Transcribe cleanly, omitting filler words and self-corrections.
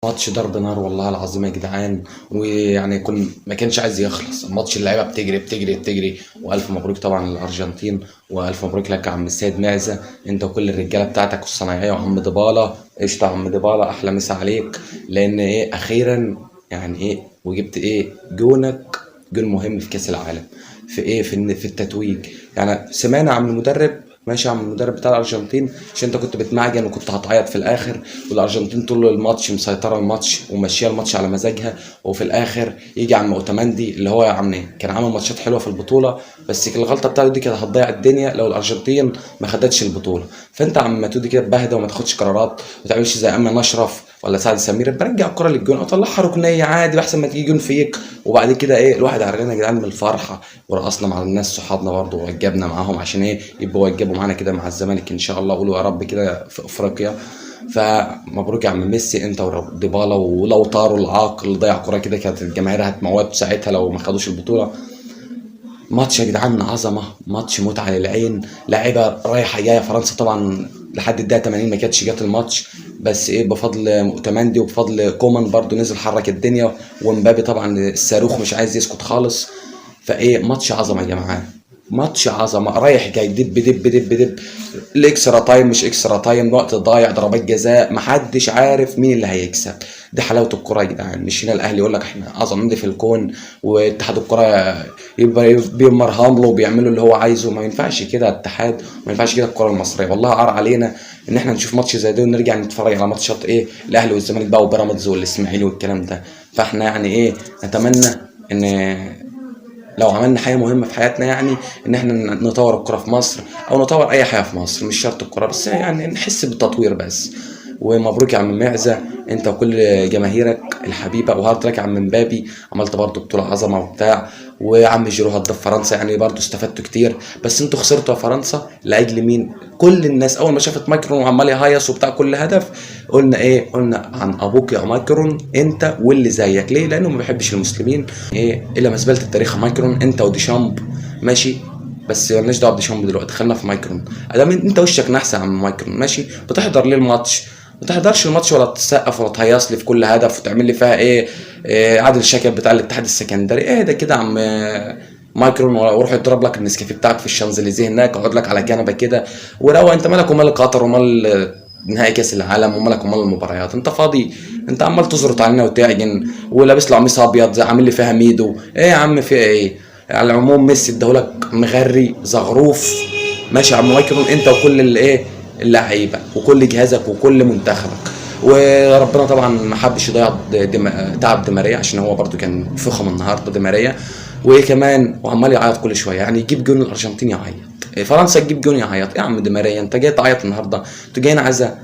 ماتش ضرب نار والله العظيم يا جدعان. ويعني ما كانش عايز يخلص الماتش، اللعيبه بتجري بتجري بتجري. والف مبروك طبعا للارجنتين، والف مبروك لك يا عم السيد معزه، انت وكل الرجاله بتاعتك والصنايعيه وعم ديبالا. قشطه يا عم ديبالا، احلى مسا عليك. لان ايه اخيرا يعني ايه وجبت ايه جونك، جون مهم في كاس العالم. في ايه في التتويج. يعني سمعنا عن المدرب، ماشي يا عم المدرب بتاع الارجنتين، عشان انت كنت بتمعجن وكنت هتعيط في الاخر. والارجنتين طول الماتش مسيطره الماتش وماشيه الماتش على مزاجها. وفي الاخر يجي عم اوتاماندي اللي هو يا عم كان عامل ماتشات حلوه في البطوله، بس الغلطه بتاعته دي كانت هتضيع الدنيا لو الارجنتين ما خدتش البطوله. فانت عم ماتودي كده بهدى وما تاخدش قرارات، ما تعملش زي ايمن اشرف ولا سعد سمير، برجع الكره للجون او طلعها ركنيه عادي احسن ما تيجي جون فيك. وبعد كده ايه الواحد عرقنا يا جدعان من الفرحه، ورقصنا مع الناس صحابنا برضه ووجبنا معاهم عشان ايه يبقوا وجبوا معانا كده مع الزمالك ان شاء الله. قولوا يا رب كده في افريقيا. فمبروك يا عم ميسي انت وديبالا، ولو طاروا العاق اللي ضيع كوره كده كانت الجماهير هتموت ساعتها لو ما خدوش البطوله. ماتش يا جدعان عظمه، ماتش متعه للعين، لاعيبه رايحه جايه. فرنسا طبعا لحد الدقيقه 80 ما كانتش جات الماتش، بس ايه بفضل مؤتمندي وبفضل كومان برضو نزل حرك الدنيا. ومبابي طبعا الصاروخ مش عايز يسكت خالص. فايه ماتش عظمه يا جماعه، ماتش عظمه رايح جاي دب دب دب دب. الاكسترا تايم مش اكسترا تايم، وقت ضايع، ضربات جزاء، محدش عارف مين اللي هيكسب. دي حلاوه الكره يا جدعان. مش هنا الاهلي يقول لك احنا اعظم نادي في الكون، واتحاد الكره يبقى بيمرهم له وبيعملوا اللي هو عايزه. ما ينفعش كده اتحاد، ما ينفعش كده الكره المصريه. والله عار علينا ان احنا نشوف ماتش زي ده ونرجع نتفرج على ماتشات ايه الاهلي والزمالك بقى وبيراميدز والاسماعيلي والكلام ده. فاحنا يعني ايه نتمنى ان لو عملنا حاجه مهمه في حياتنا، يعني ان احنا نطور الكره في مصر او نطور اي حاجه في مصر، مش شرط الكره بس، يعني نحس بالتطوير بس. ومبروك يا عم معزه انت وكل جماهيرك الحبيبه. وهارد لك يا عم مبابي، عملت برضه بطوله عظمه وبتاع. وعم جيرو هداف فرنسا، يعني برضه استفدتوا كتير. بس انتوا خسرتوا يا فرنسا لاجل مين؟ كل الناس اول ما شافت مايكرون وعمال يهيص وبتاع كل هدف، قلنا ايه؟ قلنا عن ابوك يا مايكرون انت واللي زيك. ليه؟ لانه ما بيحبش المسلمين. ايه الا مزبله التاريخ مايكرون انت وديشامب، ماشي. بس مالناش دعوه بديشامب دلوقتي، خلينا في مايكرون. ادام انت وشك نحس يا عم مايكرون، ماشي. بتحضر ليه الماتش؟ ما تحضرش الماتش ولا تسقف ولا تهيص لي في كل هدف وتعمل لي فيها إيه عادل شاكر بتاع الاتحاد السكندري. ايه ده كده يا عم مايكرون؟ وروح اضرب لك النسكافيه بتاعك في الشانزليزيه هناك، اقعد لك على كنبه كده وروق. انت مالك ومال قطر ومال نهائي كاس العالم، ومالك ومال المباريات؟ انت فاضي؟ انت عمال تزرط علينا وتعجن ولابس له قميص ابيض زي عامل لي فيها ميدو. ايه يا عم في ايه؟ على العموم ميسي اداهولك مغري زغروف، ماشي يا عم مايكرون انت وكل اللعيبه وكل جهازك وكل منتخبك. وربنا طبعا ما حبش يضيع تعب دي ماريا، عشان هو برضو كان فخم النهارده دي ماريا. وايه كمان وعمال يعيط كل شويه، يعني يجيب جون الارجنتين يعيط، فرنسا تجيب جون يعيط. يا عم دي ماريا انت جاي تعيط النهارده؟ انتوا جايين عزا؟